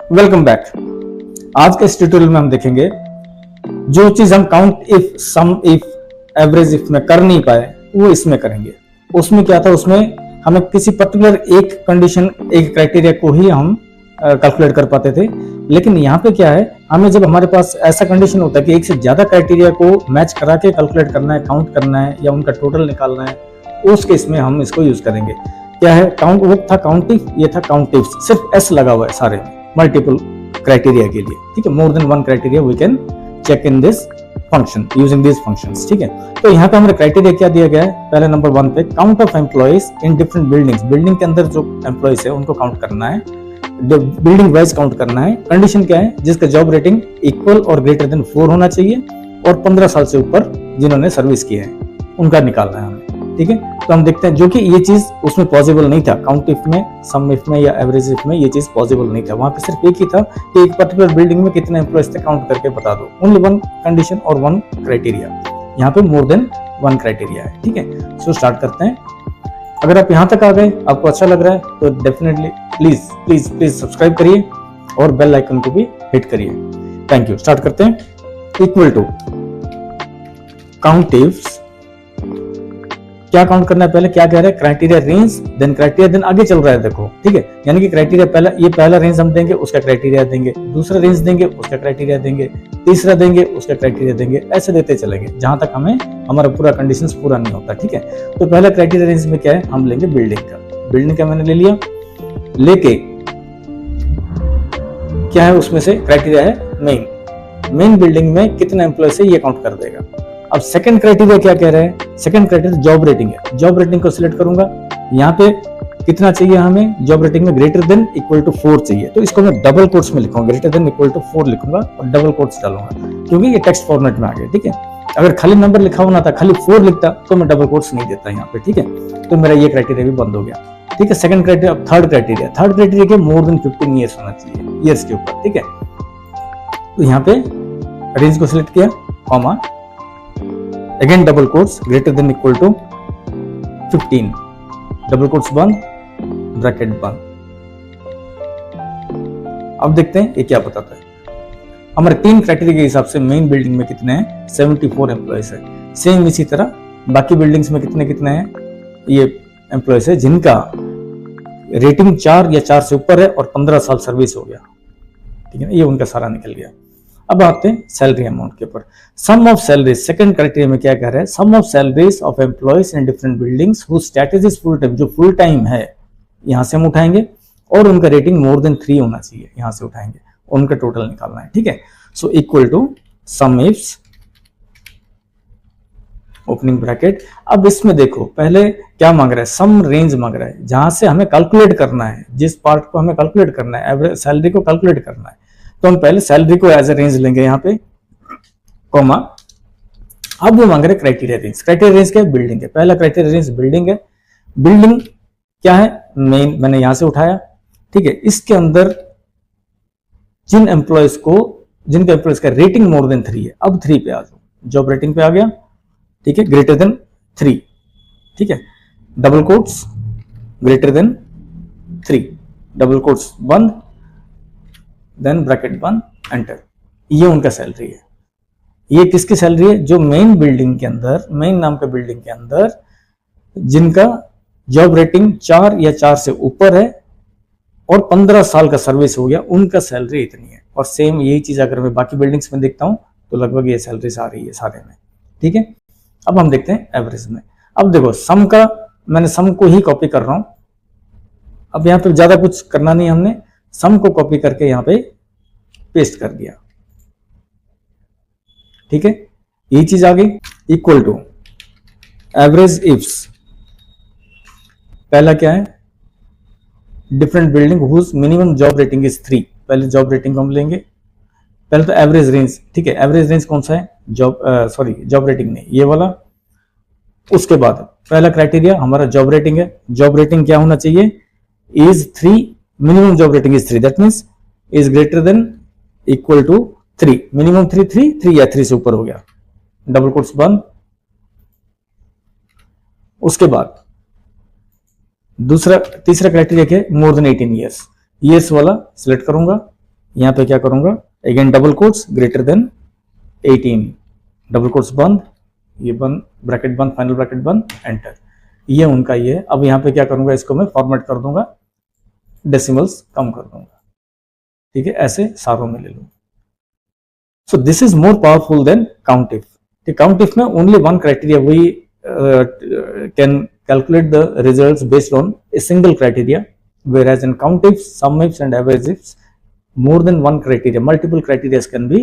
Welcome back. आज के इस ट्यूटोरियल में हम देखेंगे जो चीज हम count if, sum if, average if में कर नहीं पाए वो इसमें करेंगे। उसमें क्या था, उसमें हमें किसी पर्टिकुलर एक कंडीशन, एक क्राइटेरिया को ही हम कैलकुलेट कर पाते थे। लेकिन यहाँ पे क्या है, हमें जब हमारे पास ऐसा कंडीशन होता है कि एक से ज्यादा क्राइटेरिया को मैच करा के कैलकुलेट करना है, काउंट करना है या उनका टोटल निकालना है, उस केस में हम इसको यूज करेंगे। क्या है काउंट, वो था काउंट इफ, ये था काउंट इफ। सिर्फ एस लगा हुआ है सारे मल्टीपल क्राइटेरिया के लिए, ठीक है। More than one criteria we can check in this function using this functions, ठीक है। तो यहाँ पे हमारे क्राइटेरिया क्या दिया गया है, पहले नंबर 1 पे count of employees in different buildings. Building के अंदर जो एम्प्लॉइज है उनको काउंट करना है, बिल्डिंग वाइज काउंट करना है। कंडीशन क्या है, जिसका जॉब रेटिंग इक्वल और ग्रेटर देन 4 होना चाहिए और 15 साल से ऊपर जिन्होंने सर्विस की है उनका निकालना है हमें, ठीक है। तो हम देखते हैं, जो कि ये चीज उसमें पॉसिबल नहीं था, काउंट इफ में, सम इफ में या एवरेज इफ में ये चीज पॉसिबल नहीं था। वहां पे सिर्फ एक ही था कि एक पर्टिकुलर बिल्डिंग में कितने एम्प्लॉइज थे काउंट करके बता दो। ओनली वन कंडीशन और वन क्राइटेरिया। यहाँ पे मोर देन वन क्राइटेरिया है, ठीक है। सो स्टार्ट करते हैं। अगर आप यहाँ तक आ गए, आपको अच्छा लग रहा है तो definitely please please please subscribe करिए और बेल आइकन को भी हिट करिए। Thank you. स्टार्ट करते हैं। इक्वल टू काउंट इफ, क्या काउंट करना है, पहले क्या कह रहा है, criteria range, then criteria, then आगे चल रहा है, देखो, ठीक है। यानी कि क्राइटेरिया पहला, ये पहला रेंज हम देंगे, उसका क्राइटेरिया देंगे, दूसरा रेंज देंगे, उसका क्राइटेरिया देंगे, तीसरा देंगे, उसका क्राइटेरिया देंगे, ऐसे देते चलेंगे जहां तक हमें हमारा पूरा कंडीशंस पूरा नहीं होता, ठीक है। तो पहला क्राइटेरिया रेंज में क्या है, हम लेंगे बिल्डिंग का। बिल्डिंग का मैंने ले लिया, लेके क्या है उसमें से क्राइटेरिया है मेन बिल्डिंग में कितने एम्प्लॉय है ये काउंट कर देगा। अब सेकंड क्राइटेरिया क्या कह रहा है, सेकंड क्राइटेरिया जॉब रेटिंग है। जॉब रेटिंग को सिलेक्ट करूंगा, यहाँ पे कितना चाहिए हमें, जॉब रेटिंग में ग्रेटर देन इक्वल टू 4 चाहिए। तो इसको मैं डबल कोट्स में लिखूंगा, ग्रेटर देन इक्वल टू 4 लिखूंगा और डबल कोट्स डालूंगा, क्योंकि ये टेक्स्ट फॉर्मेट में आ गया, ठीक है। अगर खाली नंबर लिखा होना था, खाली 4 लिखता तो मैं डबल कोट्स नहीं देता यहाँ पे, ठीक है। तो मेरा ये क्राइटेरिया भी बंद हो गया, ठीक है। Second criteria. अब थर्ड क्राइटेरिया के मोर देन 15 ईयर्स होना चाहिए, ईयर्स के ऊपर, ठीक है। तो यहाँ पे रेंज को सिलेक्ट किया, comma, again double quotes, greater than equal to 15, double quotes बंद, ब्रैकेट बंद। अब देखते हैं ये क्या बताता है। हमारे 3 क्राइटेरिया के हिसाब से मेन बिल्डिंग में कितने हैं, 74 एम्प्लॉयज है। सेम इसी तरह बाकी बिल्डिंग्स में कितने कितने हैं ये एम्प्लॉयज है जिनका रेटिंग 4 या 4 से ऊपर है और 15 साल सर्विस हो गया, ठीक है ना। ये उनका सारा निकल गया। अब आते हैं सैलरी अमाउंट के ऊपर। Sum of salaries, second criteria में क्या कह रहा है, sum of salaries of employees in different buildings who status is full time, जो फुल टाइम है यहां से हम उठाएंगे, और उनका रेटिंग मोर देन 3 होना चाहिए, यहां से उठाएंगे, उनका टोटल निकालना है, ठीक है। So equal to sum ifs, opening bracket. अब इसमें देखो पहले क्या मांग रहा है, सम रेंज मांग रहा है, जहां से हमें कैलकुलेट करना है, जिस पार्ट को हमें कैलकुलेट करना है, एवरेज सैलरी को कैलकुलेट करना है। तो हम पहले सैलरी को एज ए रेंज लेंगे यहाँ पे, कॉमा। अब वो मांग रहे क्राइटेरिया रेंज। क्राइटेरिया रेंज क्या है, बिल्डिंग है। पहला क्राइटेरिया रेंज बिल्डिंग है। बिल्डिंग क्या है, मेन, मैंने यहां से उठाया, ठीक है। इसके अंदर जिन एम्प्लॉयज को, जिनके एम्प्लॉयज का रेटिंग मोर देन 3 है, अब 3 पे आ जाओ, जॉब रेटिंग पे आ गया, ठीक है, ग्रेटर देन 3, ठीक है, double quotes, greater then 3, double quotes बंद, देन ब्रैकेट बंद, एंटर। ये उनका सैलरी है। ये किसकी सैलरी है, जो मेन बिल्डिंग के अंदर, मेन नाम के बिल्डिंग के अंदर जिनका जॉब रेटिंग 4 या 4 से ऊपर है और 15 साल का सर्विस हो गया, उनका सैलरी इतनी है। और सेम यही चीज अगर मैं बाकी बिल्डिंग्स में देखता हूं तो लगभग ये सैलरीज आ रही है सारे में, ठीक है। अब हम देखते हैं एवरेज में। अब देखो सम का, मैंने सम को ही कॉपी कर रहा हूं। अब यहां पे ज्यादा कुछ करना नहीं, हमने सम को कॉपी करके यहां पे पेस्ट कर दिया, ठीक है। यही चीज आ गई। इक्वल टू एवरेज इफ्स, पहला क्या है, different building whose minimum job rating is 3। पहले जॉब रेटिंग को हम लेंगे, पहले तो एवरेज रेंज, ठीक है। एवरेज रेंज कौन सा है, जॉब रेटिंग नहीं, ये वाला। उसके बाद पहला क्राइटेरिया हमारा जॉब रेटिंग है। जॉब रेटिंग क्या होना चाहिए, is 3, minimum job rating is 3, that means is greater than equal to 3, minimum 3 या 3 से ऊपर हो गया, डबल कोट्स बंद। उसके बाद तीसरा क्राइटेरिया क्या है, मोर देन 18 ईयर्स, ईयर्स वाला सिलेक्ट करूंगा, यहाँ पे क्या करूंगा, again double quotes greater then 18, double quotes बंद, ये बंद, ब्रैकेट बंद, फाइनल ब्रैकेट बंद, एंटर। ये उनका ये है। अब यहाँ पे क्या करूंगा, इसको मैं फॉर्मेट कर दूंगा, डेसिमल्स कम कर दूंगा, ठीक है, ऐसे सारों में ले लूँ। So this is more powerful than count if. Count if में only one criteria, we can calculate the results based on a single criteria, whereas in count ifs, sum ifs and average ifs, more than one criteria, multiple criteria can be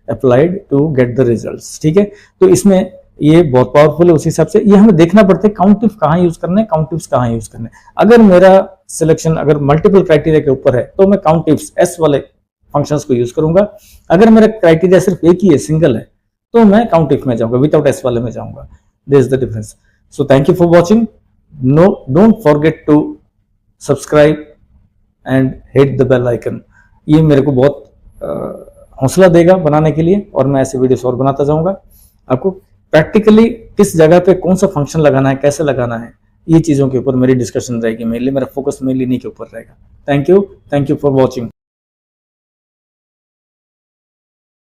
applied to get the results, ठीक है। तो इसमें ये बहुत powerful है। उस हिसाब से ये हमें देखना पड़ता है काउंट इफ कहाँ यूज करना है, काउंट इफ्स कहाँ यूज करना है। अगर मेरा सिलेक्शन अगर मल्टीपल क्राइटेरिया के ऊपर है तो मैं काउंट इफ्स एस वाले फंक्शंस को यूज करूंगा। अगर मेरा क्राइटेरिया सिर्फ एक ही है, सिंगल है, तो मैं काउंट इफ में जाऊंगा, विदाउट एस वाले में जाऊंगा। This is the difference. So thank you for watching. No, don't forget to subscribe and hit the bell icon. ये मेरे को बहुत हौसला देगा बनाने के लिए, और मैं ऐसे वीडियोस और बनाता जाऊंगा। आपको प्रैक्टिकली किस जगह पे कौन सा फंक्शन लगाना है, कैसे लगाना है, ये चीज़ों के ऊपर मेरी डिस्कशन रहेगी। मेनली मेरा फोकस मेनली इन्हीं के ऊपर रहेगा। Thank you for watching.